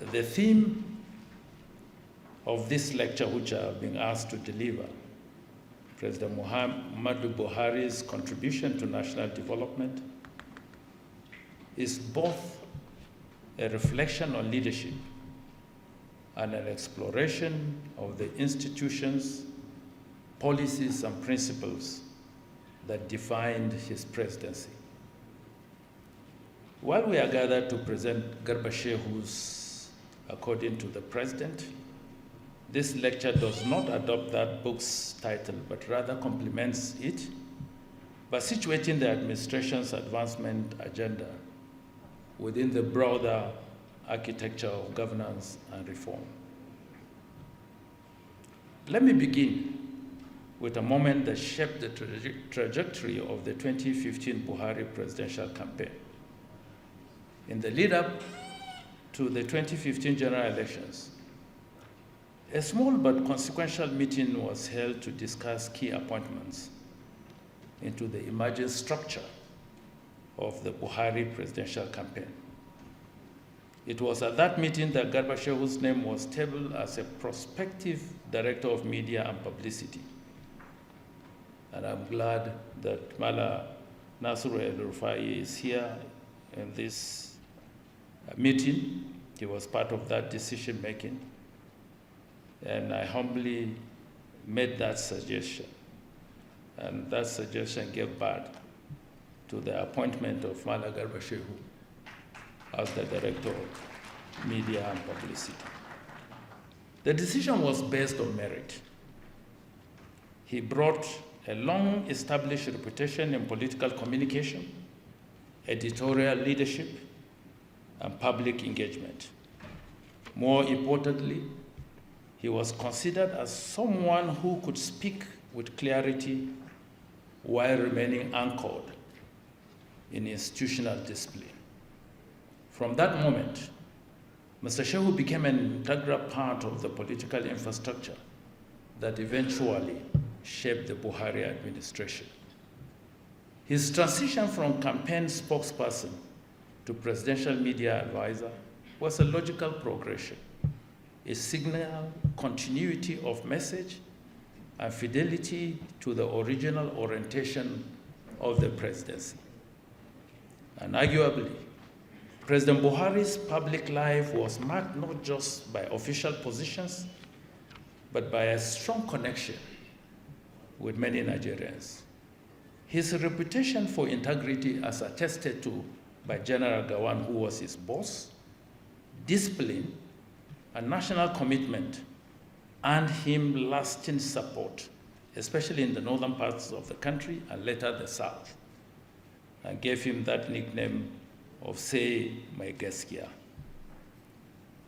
The theme of this lecture, which I have been asked to deliver, President Muhammadu Buhari's contribution to national development, is both a reflection on leadership and an exploration of the institutions, policies, and principles that defined his presidency. While we are gathered to present Garba Shehu's According to the President, this lecture does not adopt that book's title, but rather complements it by situating the administration's advancement agenda within the broader architecture of governance and reform. Let me begin with a moment that shaped the trajectory of the 2015 Buhari presidential campaign. In the lead-up to the 2015 general elections, a small but consequential meeting was held to discuss key appointments into the emergence structure of the Buhari presidential campaign. It was at that meeting that Garba Shehu's name was tabled as a prospective director of media and publicity. And I'm glad that Mala Nasru El-Rufai is here in this meeting. He was part of that decision-making. And I humbly made that suggestion. And that suggestion gave birth to the appointment of Mala Garba Shehu as the Director of Media and Publicity. The decision was based on merit. He brought a long-established reputation in political communication, editorial leadership, and public engagement. More importantly, he was considered as someone who could speak with clarity while remaining anchored in institutional discipline. From that moment, Mr. Shehu became an integral part of the political infrastructure that eventually shaped the Buhari administration. His transition from campaign spokesperson to presidential media advisor was a logical progression, a signal continuity of message and fidelity to the original orientation of the presidency. And arguably, President Buhari's public life was marked not just by official positions, but by a strong connection with many Nigerians. His reputation for integrity, as attested to by General Gawan, who was his boss, discipline, and national commitment earned him lasting support, especially in the northern parts of the country and later the south, and gave him that nickname of Say My Gaskiya.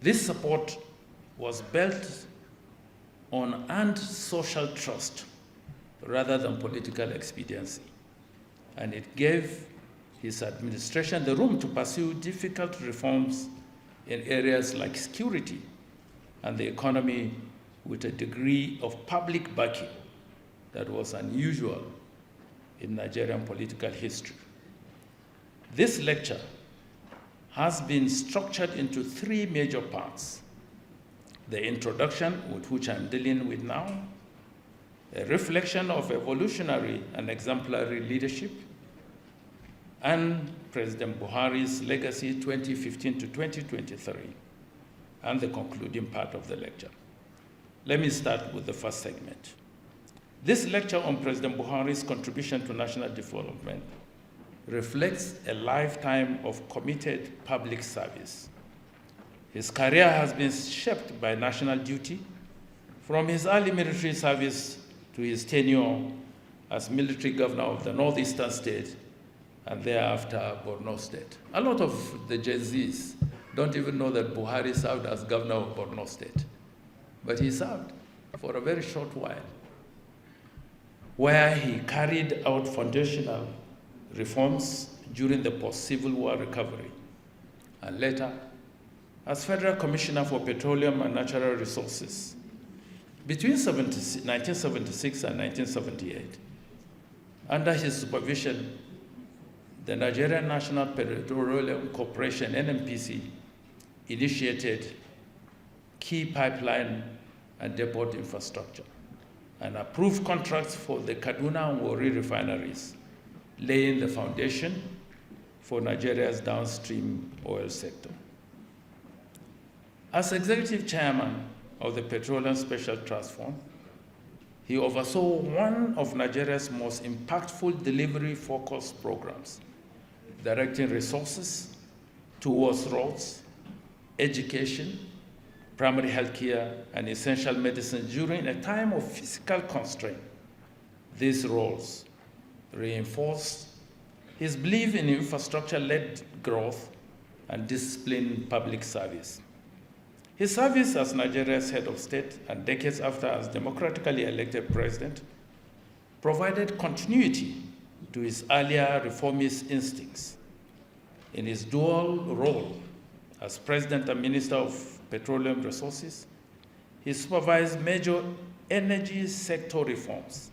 This support was built on earned social trust rather than political expediency, and it gave his administration the room to pursue difficult reforms in areas like security and the economy with a degree of public backing that was unusual in Nigerian political history. This lecture has been structured into three major parts: the introduction, with which I'm dealing with now, a reflection of evolutionary and exemplary leadership, and President Buhari's legacy 2015 to 2023, and the concluding part of the lecture. Let me start with the first segment. This lecture on President Buhari's contribution to national development reflects a lifetime of committed public service. His career has been shaped by national duty, from his early military service to his tenure as military governor of the northeastern state and thereafter Borno State. A lot of the Gen Zs don't even know that Buhari served as governor of Borno State, but he served for a very short while, where he carried out foundational reforms during the post-Civil War recovery, and later as Federal Commissioner for Petroleum and Natural Resources. Between 1976 and 1978, under his supervision, the Nigerian National Petroleum Corporation, NNPC, initiated key pipeline and depot infrastructure, and approved contracts for the Kaduna and Warri refineries, laying the foundation for Nigeria's downstream oil sector. As executive chairman of the Petroleum Special Trust Fund, he oversaw one of Nigeria's most impactful delivery-focused programs, directing resources towards roads, education, primary health care, and essential medicine during a time of physical constraint. These roles reinforced his belief in infrastructure-led growth and disciplined public service. His service as Nigeria's head of state and decades after as democratically elected president provided continuity to his earlier reformist instincts. In his dual role as president and minister of petroleum resources, he supervised major energy sector reforms,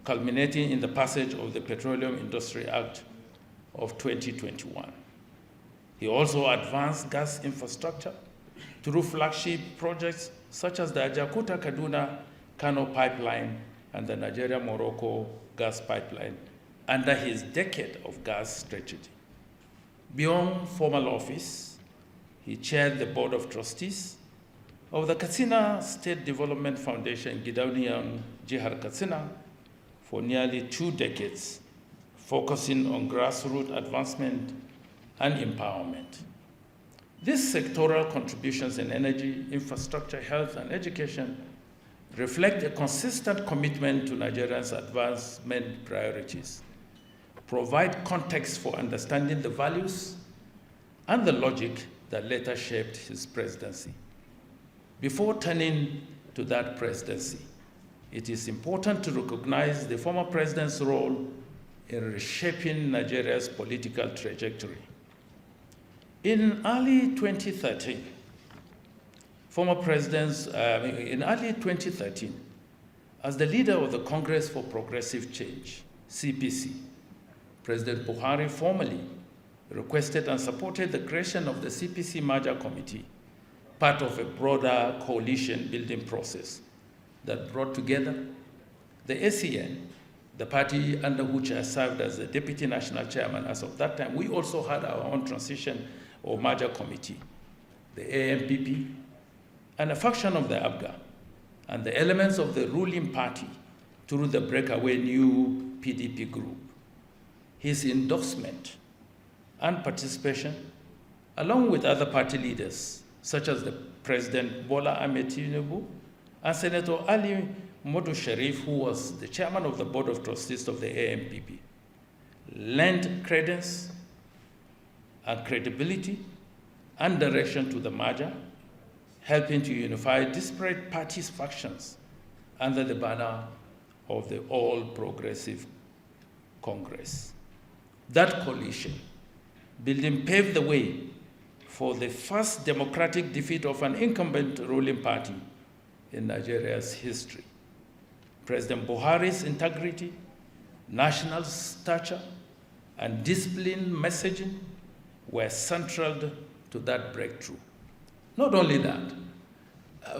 culminating in the passage of the Petroleum Industry Act of 2021. He also advanced gas infrastructure through flagship projects such as the Ajakuta-Kaduna-Kano pipeline and the Nigeria-Morocco gas pipeline under his decade of gas strategy. Beyond formal office, he chaired the board of trustees of the Katsina State Development Foundation, Gidauniyan Jihar Katsina, for nearly 2 decades, focusing on grassroots advancement and empowerment. These sectoral contributions in energy, infrastructure, health, and education reflect a consistent commitment to Nigerians' advancement priorities, provide context for understanding the values and the logic that later shaped his presidency. Before turning to that presidency, it is important to recognize the former president's role in reshaping Nigeria's political trajectory. In early 2013, as the leader of the Congress for Progressive Change, CPC, President Buhari formally requested and supported the creation of the CPC Merger Committee, part of a broader coalition building process that brought together the ACN, the party under which I served as the Deputy National Chairman as of that time. We also had our own transition or merger committee, the AMPP, and a faction of the ABGA, and the elements of the ruling party through the breakaway new PDP group. His endorsement and participation, along with other party leaders, such as the President Bola Tinubu and Senator Ali Modu Sharif, who was the chairman of the board of trustees of the AMPP, lent credence and credibility and direction to the merger, helping to unify disparate parties' factions under the banner of the All Progressive Congress. That coalition building paved the way for the first democratic defeat of an incumbent ruling party in Nigeria's history. President Buhari's integrity, national stature, and disciplined messaging were central to that breakthrough. Not only that,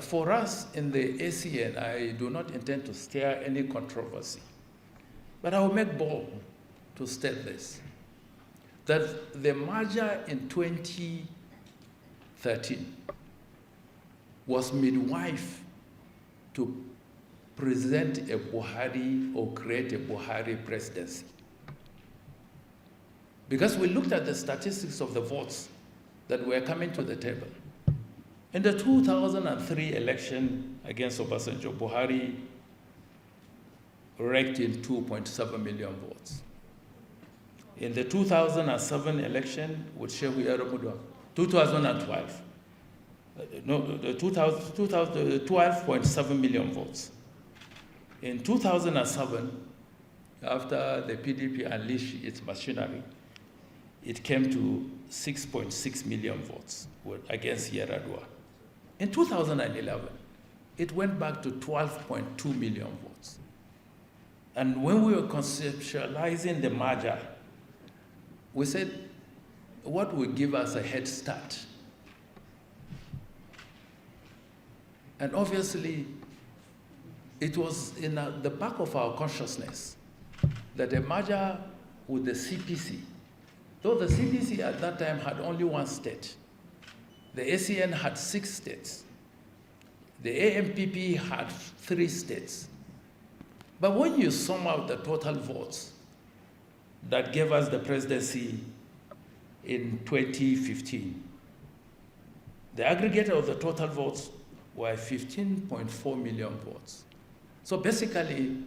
for us in the ACN, I do not intend to stir any controversy, but I will make bold to state this, that the merger in 2013 was midwife to present a Buhari or create a Buhari presidency. Because we looked at the statistics of the votes that were coming to the table. In the 2003 election against Obasanjo, Buhari raked in 2.7 million votes. In the 2007 election with Shehu Yar'Adua, 2012, 12.7 million votes. In 2007, after the PDP unleashed its machinery, it came to 6.6 million votes against Yar'Adua. In 2011, it went back to 12.2 million votes. And when we were conceptualizing the merger, we said, what would give us a head start And obviously, it was in the back of our consciousness that a merger with the CPC, though the CPC at that time had only one state, the ACN had 6 states, the AMPP had 3 states. But when you sum out the total votes that gave us the presidency in 2015, the aggregate of the total votes were 15.4 million votes. So basically,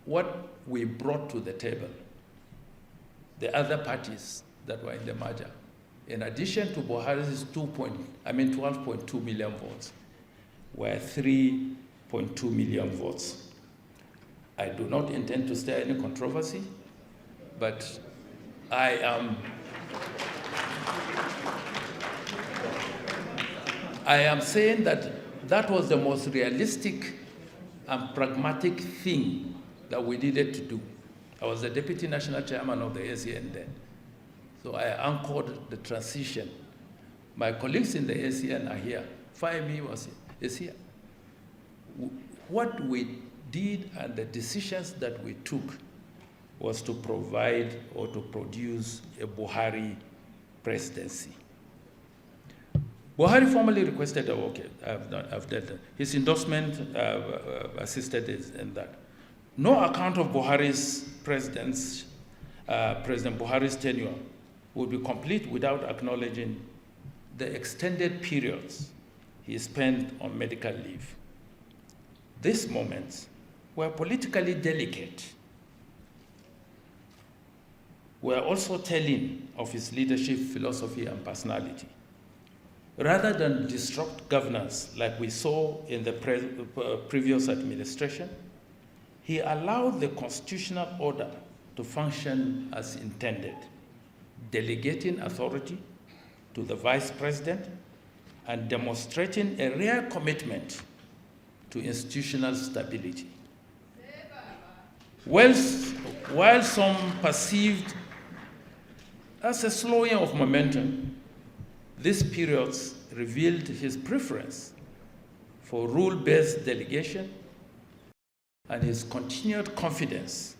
what we brought to the table, the other parties that were in the merger, in addition to Buhari's 12.2 million votes, were 3.2 million votes. I do not intend to stir any controversy, but I am saying that that was the most realistic and pragmatic thing that we needed to do. I was the deputy national chairman of the ACN then, so I anchored the transition. My colleagues in the ACN are here. Fahimi is here. What we did and the decisions that we took was to provide or to produce a Buhari presidency. Buhari formally requested, I've done that. His endorsement assisted in that. No account of Buhari's President Buhari's tenure would be complete without acknowledging the extended periods he spent on medical leave. These moments were politically delicate, were also telling of his leadership philosophy and personality. Rather than disrupt governance like we saw in the previous administration, he allowed the constitutional order to function as intended, delegating authority to the vice president and demonstrating a rare commitment to institutional stability. While some perceived as a slowing of momentum, these periods revealed his preference for rule-based delegation and his continued confidence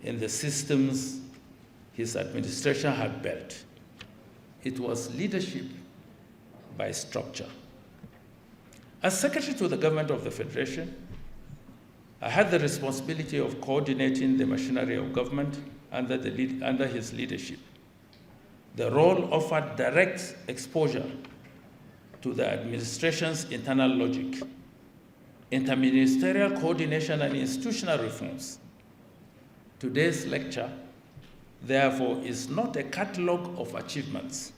in the systems his administration had built. It was leadership by structure. As Secretary to the Government of the Federation, I had the responsibility of coordinating the machinery of government under his leadership. The role offered direct exposure to the administration's internal logic, interministerial coordination, and institutional reforms. Today's lecture, therefore, is not a catalogue of achievements.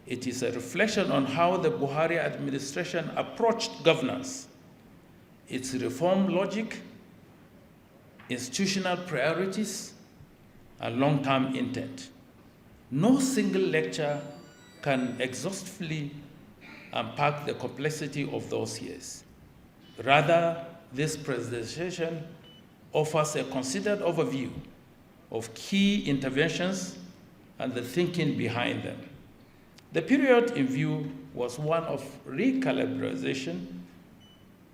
It is a reflection on how the Buhari administration approached governance, its reform logic, institutional priorities, and long-term intent. No single lecture can exhaustively unpack the complexity of those years. Rather, this presentation offers a considered overview of key interventions and the thinking behind them. The period in view was one of recalibration,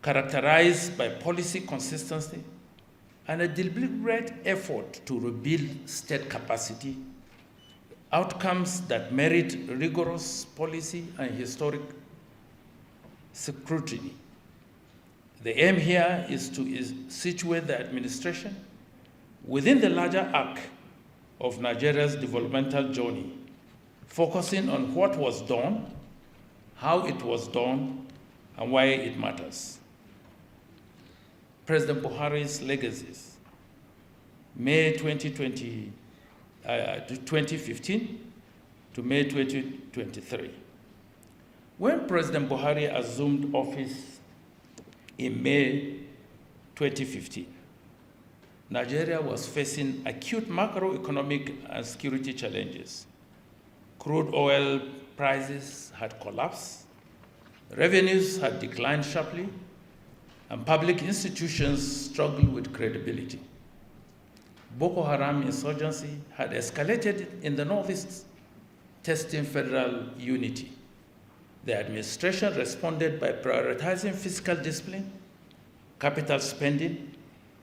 characterized by policy consistency and a deliberate effort to rebuild state capacity, outcomes that merit rigorous policy and historic scrutiny. The aim here is to situate the administration within the larger arc of Nigeria's developmental journey, focusing on what was done, how it was done, and why it matters. President Buhari's legacies, May 2015 to May 2023. When President Buhari assumed office in May 2015, Nigeria was facing acute macroeconomic and security challenges. Crude oil prices had collapsed, revenues had declined sharply, and public institutions struggled with credibility. Boko Haram insurgency had escalated in the northeast, testing federal unity. The administration responded by prioritizing fiscal discipline, capital spending,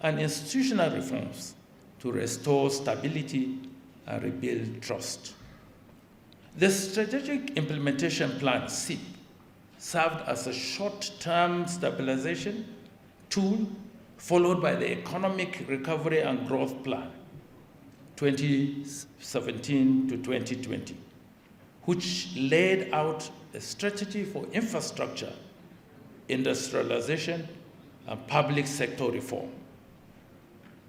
and institutional reforms to restore stability and rebuild trust. The Strategic Implementation Plan, SIP, served as a short-term stabilization tool, followed by the Economic Recovery and Growth Plan, 2017 to 2020, which laid out a strategy for infrastructure, industrialization, and public sector reform.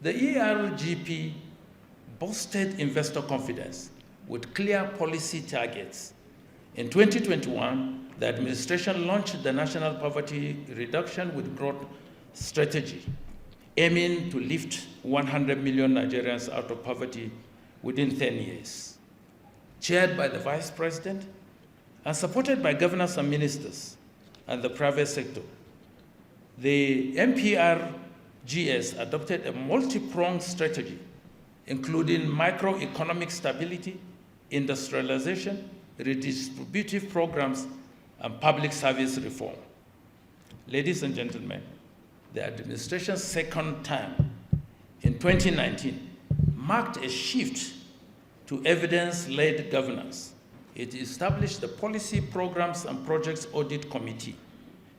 The ERGP boosted investor confidence with clear policy targets. In 2021, the administration launched the National Poverty Reduction with Growth Strategy, aiming to lift 100 million Nigerians out of poverty within 10 years. Chaired by the Vice President and supported by governors and ministers and the private sector, the NPRGS adopted a multi-pronged strategy, including microeconomic stability, industrialization, redistributive programs, and public service reform. Ladies and gentlemen, the administration's second term in 2019 marked a shift to evidence-led governance. It established the Policy Programs and Projects Audit Committee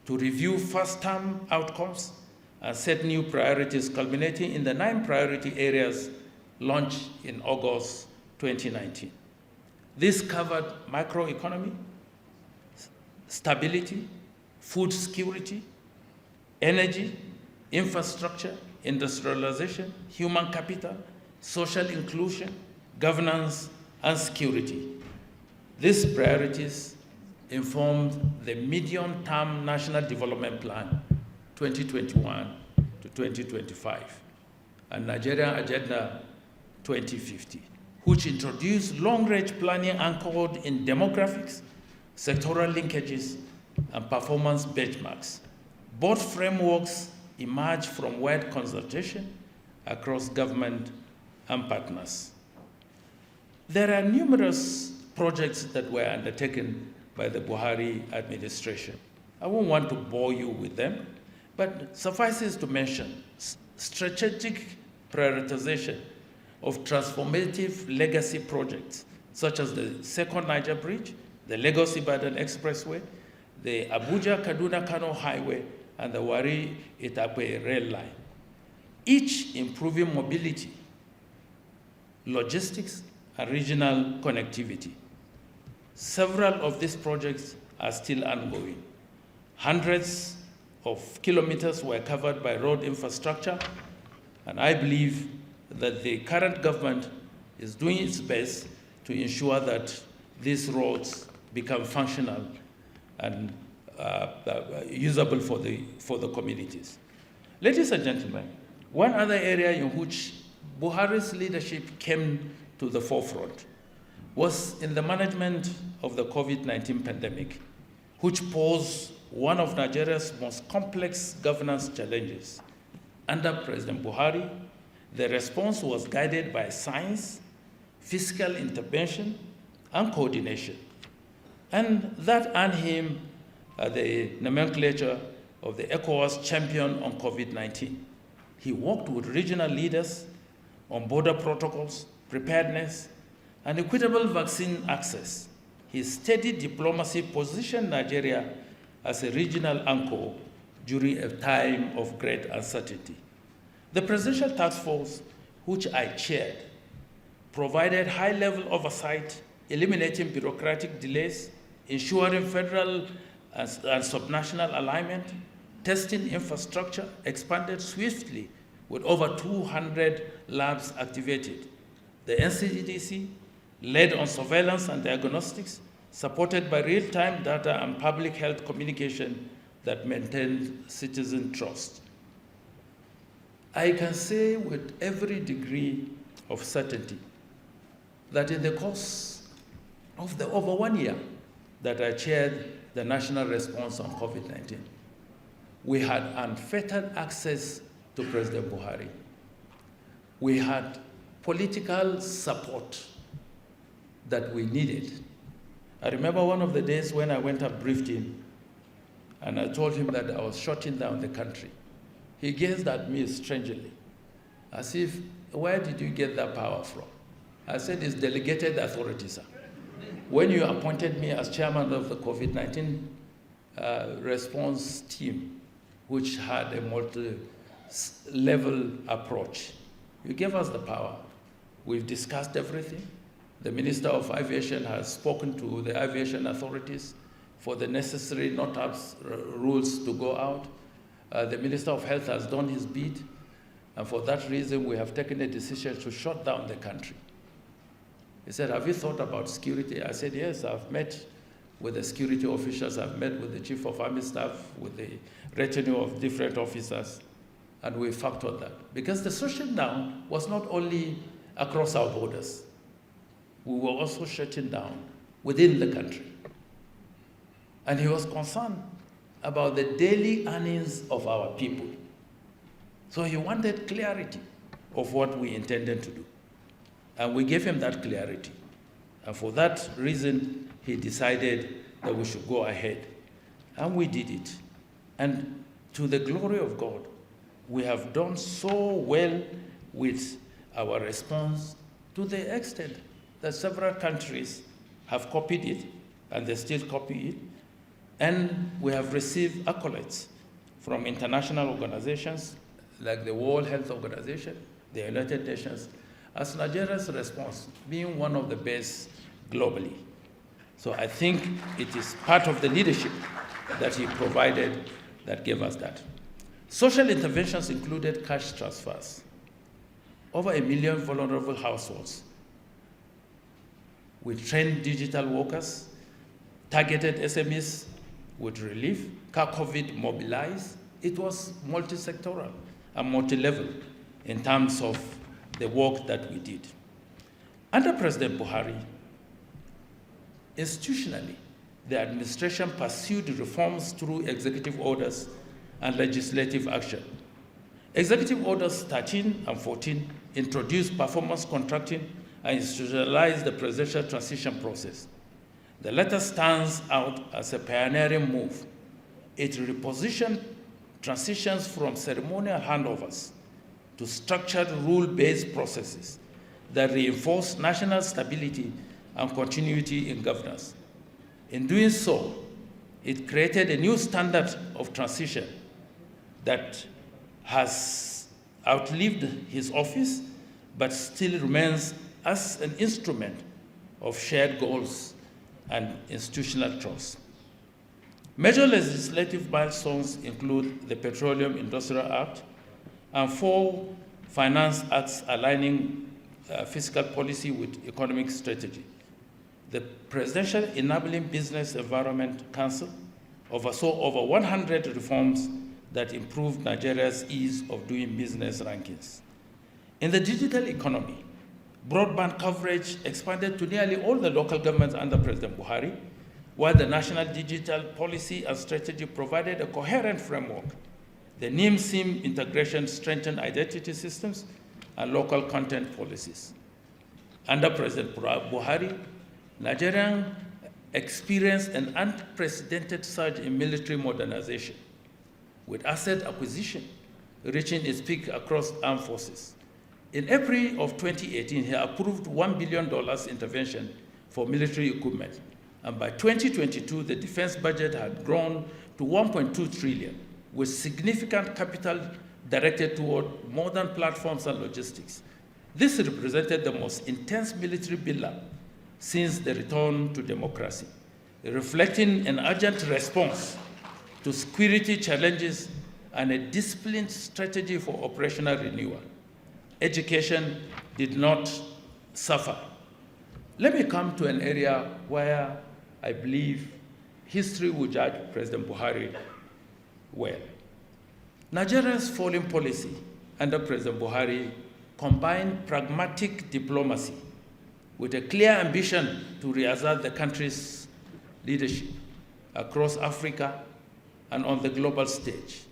to review first-term outcomes and set new priorities, culminating in the 9 priority areas launched in August 2019. This covered microeconomy, stability, food security, energy, infrastructure, industrialization, human capital, social inclusion, governance, and security. These priorities informed the medium-term National Development Plan 2021 to 2025 and Nigeria Agenda 2050, which introduced long-range planning anchored in demographics, sectoral linkages, and performance benchmarks. Both frameworks emerged from wide consultation across government and partners. There are numerous projects that were undertaken by the Buhari administration. I won't want to bore you with them, but suffices to mention strategic prioritization of transformative legacy projects, such as the Second Niger Bridge, the Lagos-Ibadan Expressway, the Abuja-Kaduna-Kano Highway, and the Wari-Itakpe rail line, each improving mobility, logistics, and regional connectivity. Several of these projects are still ongoing. Hundreds of kilometers were covered by road infrastructure, and I believe that the current government is doing its best to ensure that these roads become functional and usable for the communities. Ladies and gentlemen, one other area in which Buhari's leadership came to the forefront was in the management of the COVID-19 pandemic, which posed one of Nigeria's most complex governance challenges. Under President Buhari, the response was guided by science, fiscal intervention, and coordination. And that earned him the nomenclature of the ECOWAS champion on COVID-19. He worked with regional leaders on border protocols, preparedness, and equitable vaccine access. His steady diplomacy positioned Nigeria as a regional anchor during a time of great uncertainty. The Presidential Task Force, which I chaired, provided high-level oversight, eliminating bureaucratic delays, ensuring federal and subnational alignment, testing infrastructure expanded swiftly with over 200 labs activated. The NCDC led on surveillance and diagnostics, supported by real-time data and public health communication that maintained citizen trust. I can say with every degree of certainty that in the course of the over 1 year that I chaired the national response on COVID-19, we had unfettered access to President Buhari. We had political support that we needed. I remember one of the days when I went up, briefed him, and I told him that I was shutting down the country. He gazed at me strangely, as if, where did you get that power from? I said, it's delegated authority, sir. When you appointed me as chairman of the COVID-19 response team, which had a multi-level approach, you gave us the power. We've discussed everything. The Minister of Aviation has spoken to the aviation authorities for the necessary NOTAPS rules to go out. The Minister of Health has done his bit, and for that reason, we have taken a decision to shut down the country. He said, have you thought about security? I said, yes, I've met with the security officials, I've met with the Chief of Army Staff, with the retinue of different officers, and we factored that. Because the shutting down was not only across our borders, we were also shutting down within the country. And he was concerned about the daily earnings of our people. So he wanted clarity of what we intended to do. And we gave him that clarity. And for that reason, he decided that we should go ahead. And we did it. And to the glory of God, we have done so well with our response, to the extent that several countries have copied it, and they still copy it. And we have received accolades from international organizations like the World Health Organization, the United Nations, as Nigeria's response being one of the best globally. So I think it is part of the leadership that he provided that gave us that. Social interventions included cash transfers. Over 1 million vulnerable households. We trained digital workers, targeted SMEs with relief, COVID mobilized. It was multi-sectoral and multi-level in terms of the work that we did. Under President Buhari, institutionally, the administration pursued reforms through executive orders and legislative action. Executive Orders 13 and 14 introduced performance contracting and institutionalized the presidential transition process. The latter stands out as a pioneering move. It repositioned transitions from ceremonial handovers to structured rule-based processes that reinforce national stability and continuity in governance. In doing so, it created a new standard of transition that has outlived his office, but still remains as an instrument of shared goals and institutional trust. Major legislative milestones include the Petroleum Industrial Act and 4 finance acts aligning fiscal policy with economic strategy. The Presidential Enabling Business Environment Council oversaw over 100 reforms that improved Nigeria's ease of doing business rankings. In the digital economy, broadband coverage expanded to nearly all the local governments under President Buhari, while the National Digital Policy and Strategy provided a coherent framework. The NIM-SIM integration strengthened identity systems and local content policies. Under President Buhari, Nigeria experienced an unprecedented surge in military modernization, with asset acquisition reaching its peak across armed forces. In April of 2018, he approved $1 billion intervention for military equipment. And by 2022, the defense budget had grown to 1.2 trillion, with significant capital directed toward modern platforms and logistics. This represented the most intense military buildup since the return to democracy, reflecting an urgent response to security challenges and a disciplined strategy for operational renewal. Education did not suffer. Let me come to an area where I believe history will judge President Buhari well. Nigeria's foreign policy under President Buhari combined pragmatic diplomacy with a clear ambition to reassert the country's leadership across Africa and on the global stage.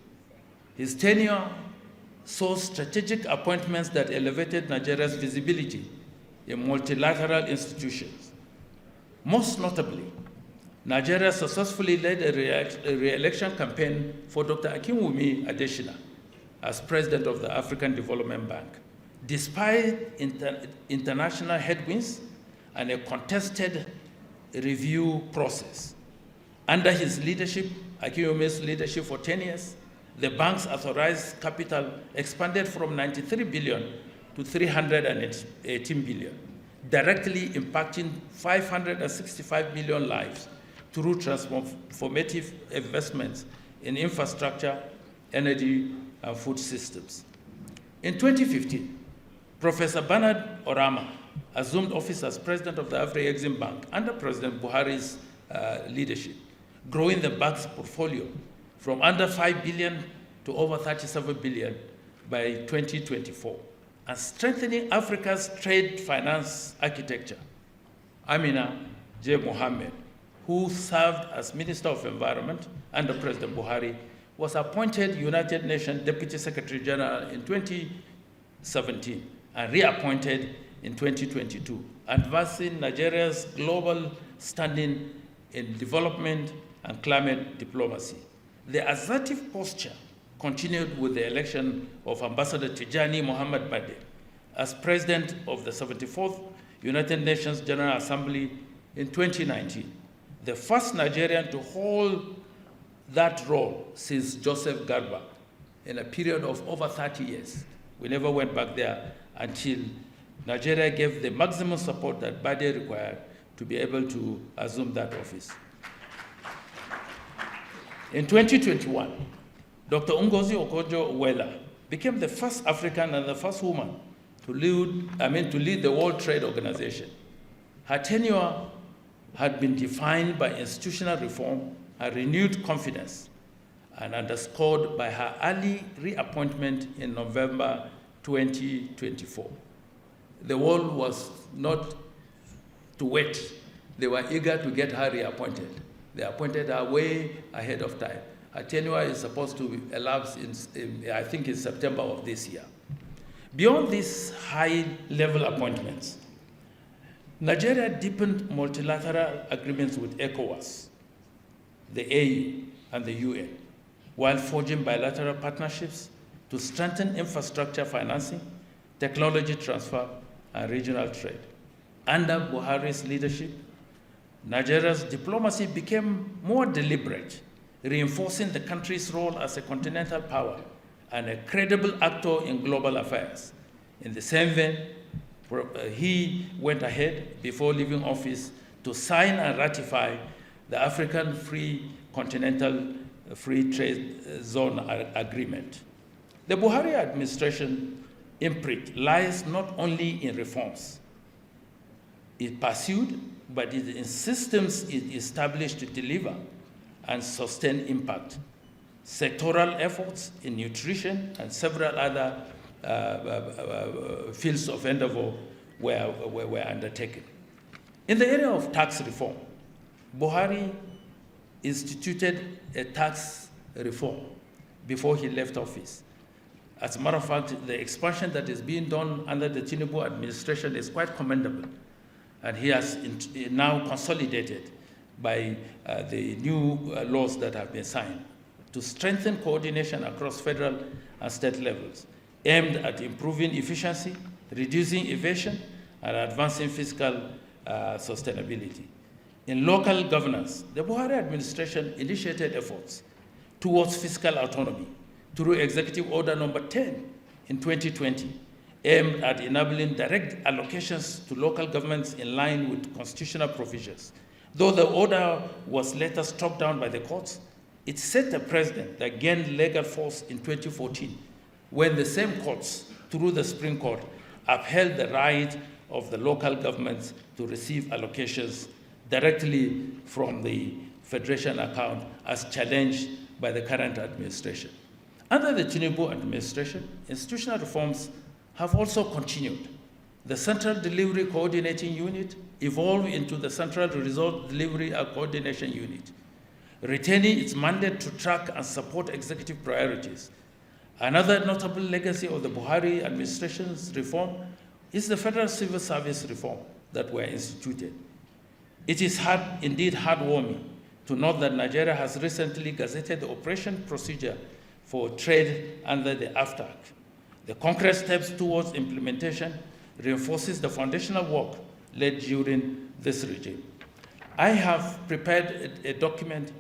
His tenure saw strategic appointments that elevated Nigeria's visibility in multilateral institutions. Most notably, Nigeria successfully led a re-election campaign for Dr. Akinwumi Adesina as president of the African Development Bank, despite international headwinds and a contested review process. Under his leadership, Akinwumi's leadership for 10 years, the bank's authorized capital expanded from 93 billion to 318 billion, directly impacting 565 million lives through transformative investments in infrastructure, energy, and food systems. In 2015, Professor Bernard Orama assumed office as president of the Afro-Exim Bank under President Buhari's leadership, growing the bank's portfolio from under 5 billion to over 37 billion by 2024, and strengthening Africa's trade finance architecture. Amina J. Mohammed, who served as Minister of Environment under President Buhari, was appointed United Nations Deputy Secretary General in 2017 and reappointed in 2022, advancing Nigeria's global standing in development and climate diplomacy. The assertive posture continued with the election of Ambassador Tijani Muhammad Bade as president of the 74th United Nations General Assembly in 2019, the first Nigerian to hold that role since Joseph Garba in a period of over 30 years. We never went back there until Nigeria gave the maximum support that Bade required to be able to assume that office. In 2021, Dr. Ngozi Okonjo-Iweala became the first African and the first woman to lead the World Trade Organization. Her tenure had been defined by institutional reform and renewed confidence, and underscored by her early reappointment in November 2024. The world was not to wait. They were eager to get her reappointed. They appointed her way ahead of time. Her tenure is supposed to elapse I think in September of this year. Beyond these high-level appointments, Nigeria deepened multilateral agreements with ECOWAS, the AU, and the UN, while forging bilateral partnerships to strengthen infrastructure financing, technology transfer, and regional trade. Under Buhari's leadership, Nigeria's diplomacy became more deliberate, reinforcing the country's role as a continental power and a credible actor in global affairs. In the same vein, he went ahead before leaving office to sign and ratify the African Continental Free Trade Zone Agreement. The Buhari administration imprint lies not only in reforms it pursued, but in systems it established to deliver and sustain impact. Sectoral efforts in nutrition and several other fields of endeavor were undertaken. In the area of tax reform, Buhari instituted a tax reform before he left office. As a matter of fact, the expansion that is being done under the Tinubu administration is quite commendable, and he has now consolidated by the new laws that have been signed to strengthen coordination across federal and state levels, aimed at improving efficiency, reducing evasion, and advancing fiscal sustainability. In local governance, the Buhari administration initiated efforts towards fiscal autonomy through Executive Order Number 10 in 2020, aimed at enabling direct allocations to local governments in line with constitutional provisions. Though the order was later struck down by the courts, it set a precedent that gained legal force in 2014, when the same courts, through the Supreme Court, upheld the right of the local governments to receive allocations directly from the Federation account as challenged by the current administration. Under the Tinubu administration, institutional reforms have also continued. The Central Delivery Coordinating Unit evolved into the Central Result Delivery and Coordination Unit, retaining its mandate to track and support executive priorities. Another notable legacy of the Buhari administration's reform is the Federal Civil Service reform that were instituted. It is indeed heartwarming to note that Nigeria has recently gazetted the operation procedure for trade under the AFTA Act. The concrete steps towards implementation reinforces the foundational work led during this regime. I have prepared a document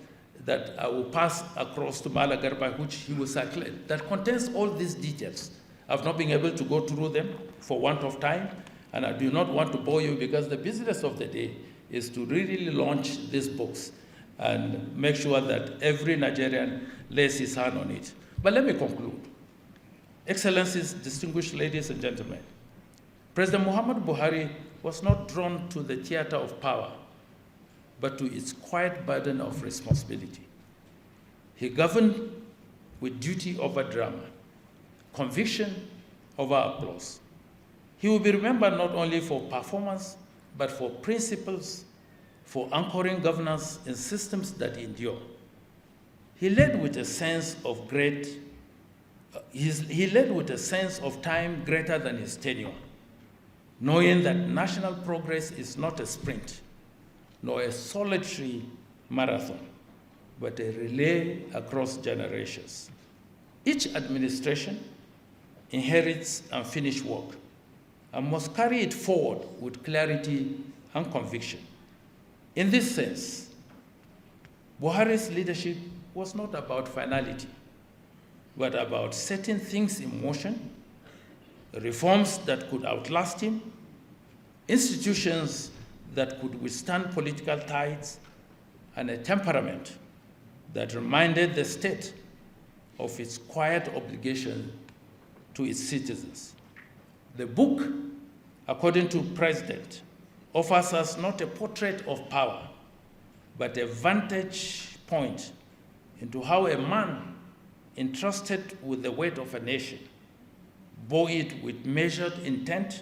that I will pass across to Mala Garba, which he will circulate, that contains all these details. I've not been able to go through them for want of time, and I do not want to bore you because the business of the day is to really launch these books and make sure that every Nigerian lays his hand on it. But let me conclude. Excellencies, distinguished ladies and gentlemen, President Muhammadu Buhari was not drawn to the theater of power, but to its quiet burden of responsibility. He governed with duty over drama, conviction over applause. He will be remembered not only for performance, but for principles, for anchoring governance in systems that endure. He led with a sense of time greater than his tenure, knowing that national progress is not a sprint, nor a solitary marathon, but a relay across generations. Each administration inherits unfinished work and must carry it forward with clarity and conviction. In this sense, Buhari's leadership was not about finality, but about setting things in motion, reforms that could outlast him, institutions that could withstand political tides, and a temperament that reminded the state of its quiet obligation to its citizens. The book, according to President, offers us not a portrait of power, but a vantage point into how a man entrusted with the weight of a nation bore it with measured intent.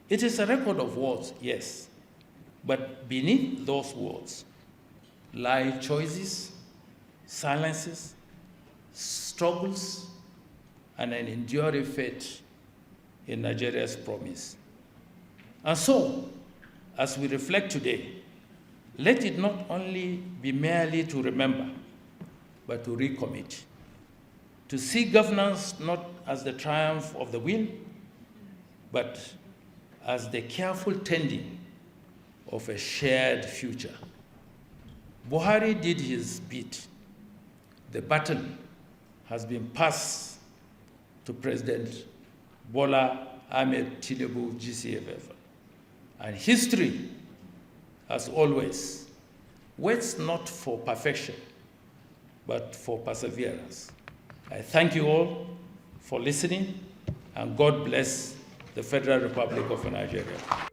It is a record of words, yes, but beneath those words lie choices, silences, struggles, and an enduring faith in Nigeria's promise. And so, as we reflect today, let it not only be merely to remember, but to recommit, to see governance not as the triumph of the will, but as the careful tending of a shared future. Buhari did his bit. The baton has been passed to President Bola Tinubu, GCFF. And history, as always, waits not for perfection, but for perseverance. I thank you all for listening, and God bless the Federal Republic of Nigeria.